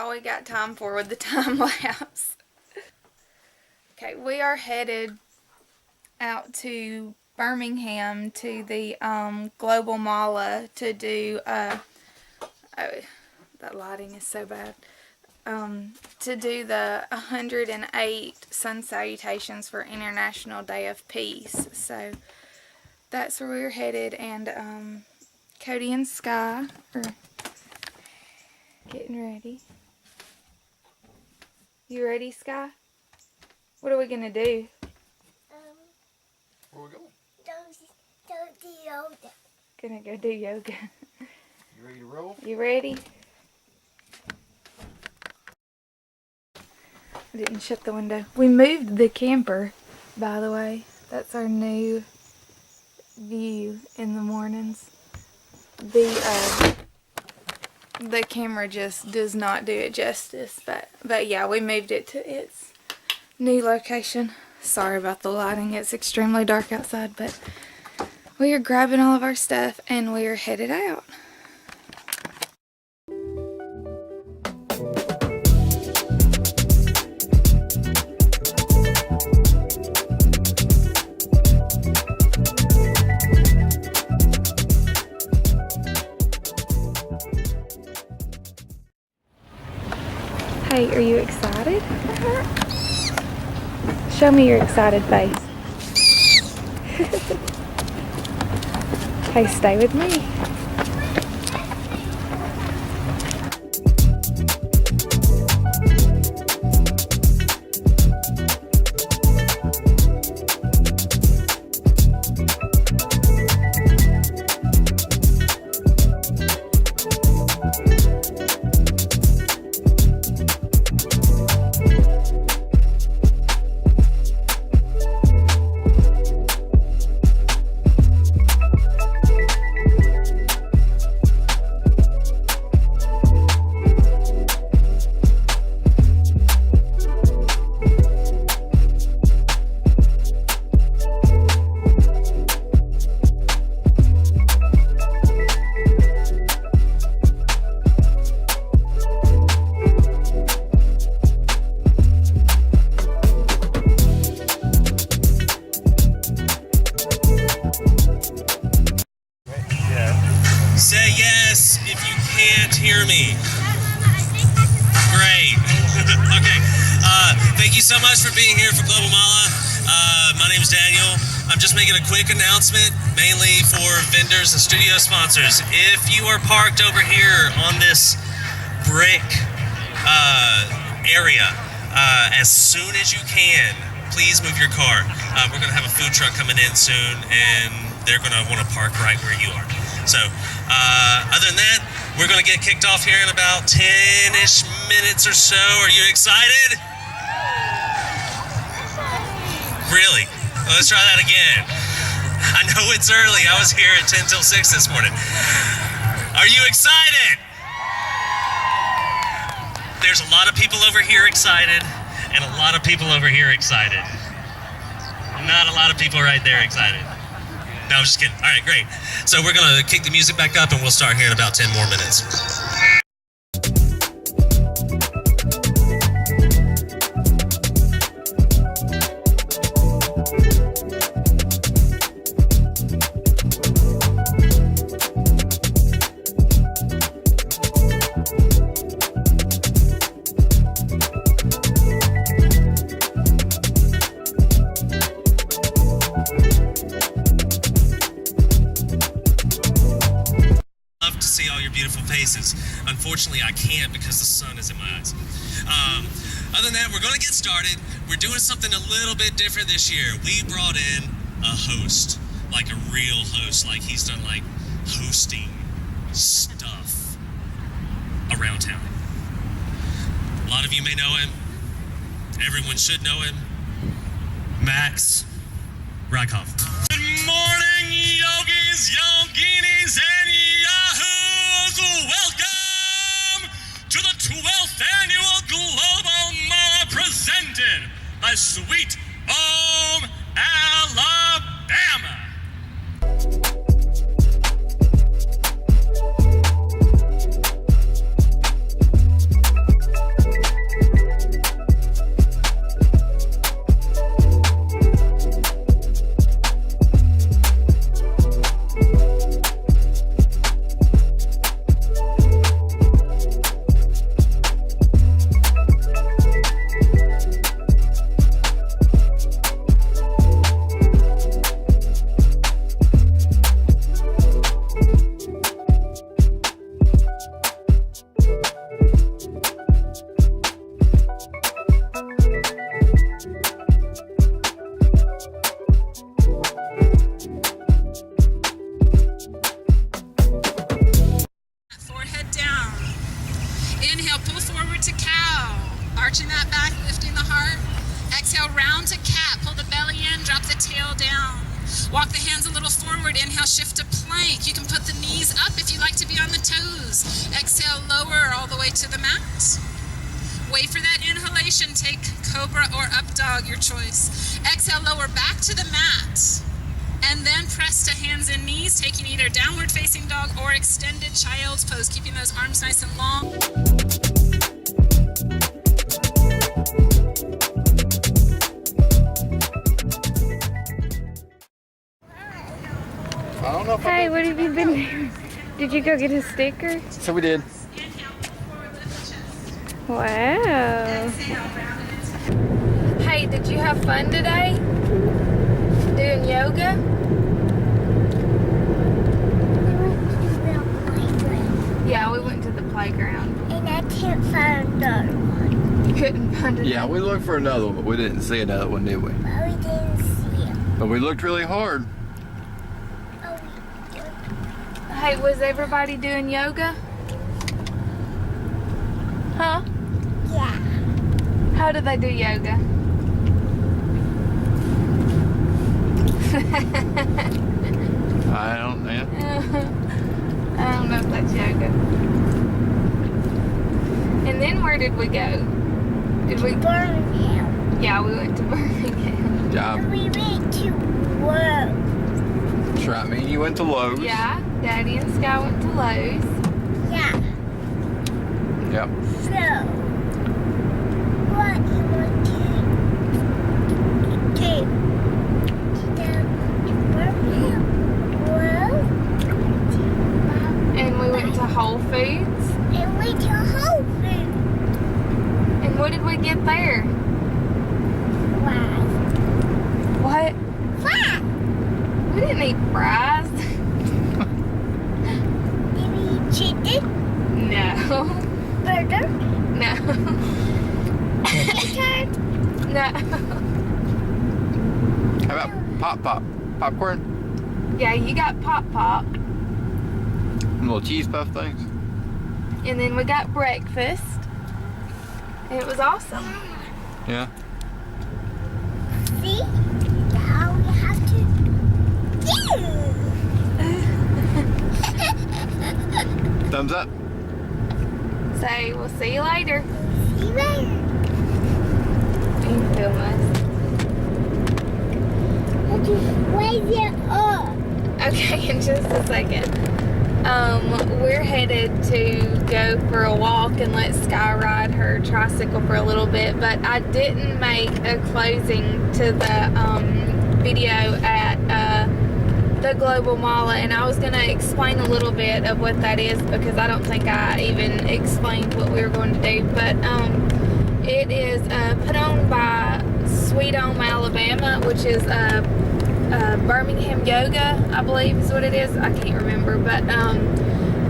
all we got time for with the time lapse. Okay, we are headed out to Birmingham to the Global Mala to do, oh, that lighting is so bad, to do the 108 sun salutations for International Day of Peace. So that's where we're headed, and Cody and Sky are getting ready. You ready, Sky? What are we gonna do? Where are we going? Don't do yoga. Gonna go do yoga. You ready to roll? You ready? I didn't shut the window. We moved the camper, by the way. That's our new view in the mornings. The camera just does not do it justice, but yeah, we moved it to its new location. Sorry about the lighting. It's extremely dark outside, but we are grabbing all of our stuff and we are headed out. Hey, are you excited? Show me your excited face. Hey, stay with me. Say yes if you can't hear me. Great. Okay. Thank you so much for being here for Global Mala. My name is Daniel. I'm just making a quick announcement, mainly for vendors and studio sponsors. If you are parked over here on this brick area, as soon as you can, please move your car. We're going to have a food truck coming in soon, and they're going to want to park right where you are. So, other than that, we're going to get kicked off here in about 10-ish minutes or so. Are you excited? Really? Well, let's try that again. I know it's early. I was here at 10 till 6 this morning. Are you excited? There's a lot of people over here excited, and a lot of people over here excited. Not a lot of people right there excited. No, I'm just kidding. All right, great. So we're going to kick the music back up, and we'll start here in about 10 more minutes. Unfortunately, I can't because the sun is in my eyes. Other than that, we're going to get started. We're doing something a little bit different this year. We brought in a host, like a real host, like he's done like hosting stuff around town. A lot of you may know him. Everyone should know him. Max Rykhoff. Good morning, yogis, yoginis, and yahoos. Welcome to the 12th annual Global Mala presented by Sweet Home Alabama. arching that back, lifting the heart. Exhale, round to cat. Pull the belly in, drop the tail down. Walk the hands a little forward. Inhale, shift to plank. You can put the knees up if you like to be on the toes. Exhale, lower all the way to the mat. Wait for that inhalation. Take cobra or up dog, your choice. Exhale, lower back to the mat. And then press to hands and knees, taking either downward facing dog or extended child's pose, keeping those arms nice and long. I don't know if Hey, what have you been doing? Did you go get a sticker? So we did. Wow. Hey, did you have fun today? Doing yoga? Yeah, we went to the playground. And I can't find another one. You couldn't find it? Yeah, we looked for another one, but we didn't see another one, did we? But we didn't see it. But we looked really hard. Oh, we did. Hey, was everybody doing yoga? Huh? Yeah. How do they do yoga? I don't know. I don't know if that's yoga. And then where did we go? Did we? Birmingham. Yeah, we went to Birmingham. Good job. And we went to work. That's right, me and you went to Lowe's. Yeah, Daddy and Sky went to Lowe's. Yeah. Yep. So, what you want to do? Birmingham. Well, And we went to Whole Foods. and we to Whole Foods. And what did we get there? Wow. What? Wow. We didn't eat fries. Did we eat chicken? No. Burger? No. Chicken? No. How about popcorn? Yeah, you got Pop. Little cheese puff things? And then we got breakfast. And it was awesome. Yeah. See? Now we have to do. Thumbs up. Say, we'll see you later. See you later. You can film us. Let's just wave it up. Okay, in just a second. We're headed to go for a walk and let Sky ride her tricycle for a little bit, but I didn't make a closing to the video at the Global Mala, and I was going to explain a little bit of what that is because I don't think I even explained what we were going to do, but it is put on by Sweet Home Alabama, which is Birmingham Yoga, I believe is what it is. I can't remember, but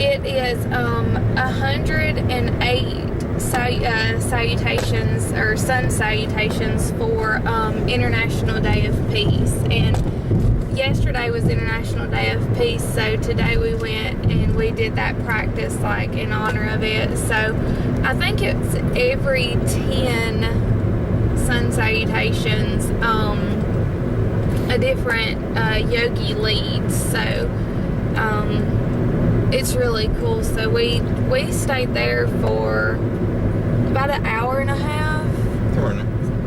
it is 108 salutations or sun salutations for International Day of Peace. And yesterday was International Day of Peace, so today we went and we did that practice like in honor of it. So I think it's every 10 sun salutations a different yogi leads, so it's really cool. So we stayed there for about an hour and a half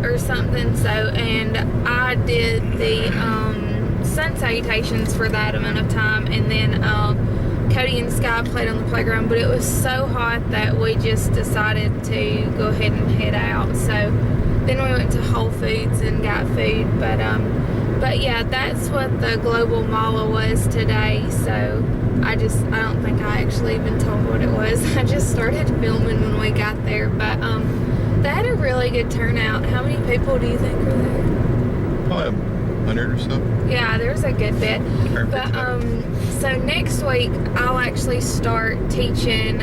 or something, so, and I did the sun salutations for that amount of time, and then Cody and Sky played on the playground, but it was so hot that we just decided to go ahead and head out. So then we went to Whole Foods and got food, but yeah, that's what the Global Mala was today. So I don't think I actually even told what it was. I just started filming when we got there, but they had a really good turnout. How many people do you think were there? Probably 100 or so. Yeah, there's a good bit. But so next week I'll actually start teaching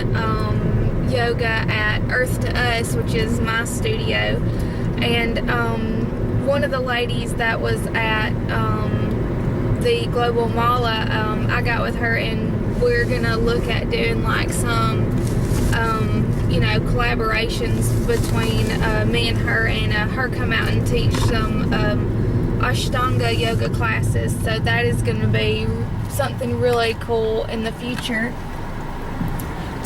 yoga at Earth to Us, which is my studio, and one of the ladies that was at the Global Mala, I got with her and we're gonna look at doing like some collaborations between me and her come out and teach some Ashtanga yoga classes. So that is going to be something really cool in the future,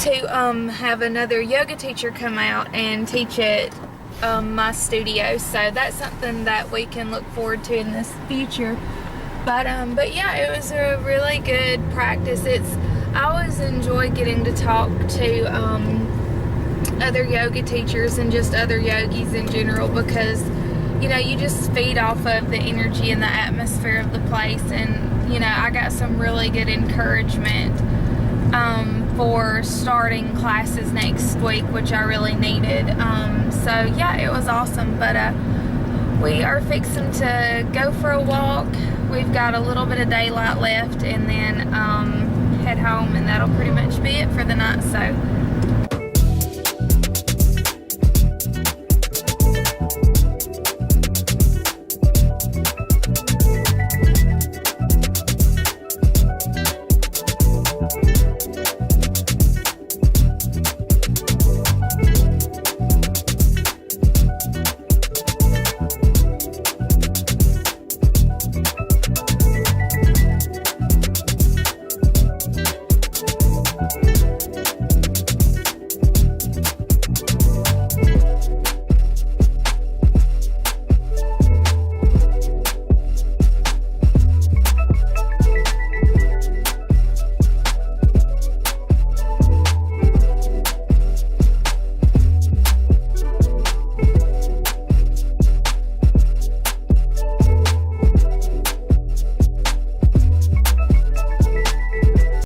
to have another yoga teacher come out and teach at my studio. So that's something that we can look forward to in this future. But yeah, it was a really good practice. I always enjoy getting to talk to other yoga teachers and just other yogis in general, because you just feed off of the energy and the atmosphere of the place. And I got some really good encouragement for starting classes next week, which I really needed. So yeah, it was awesome. But we are fixing to go for a walk. We've got a little bit of daylight left, and then head home, and that'll pretty much be it for the night. So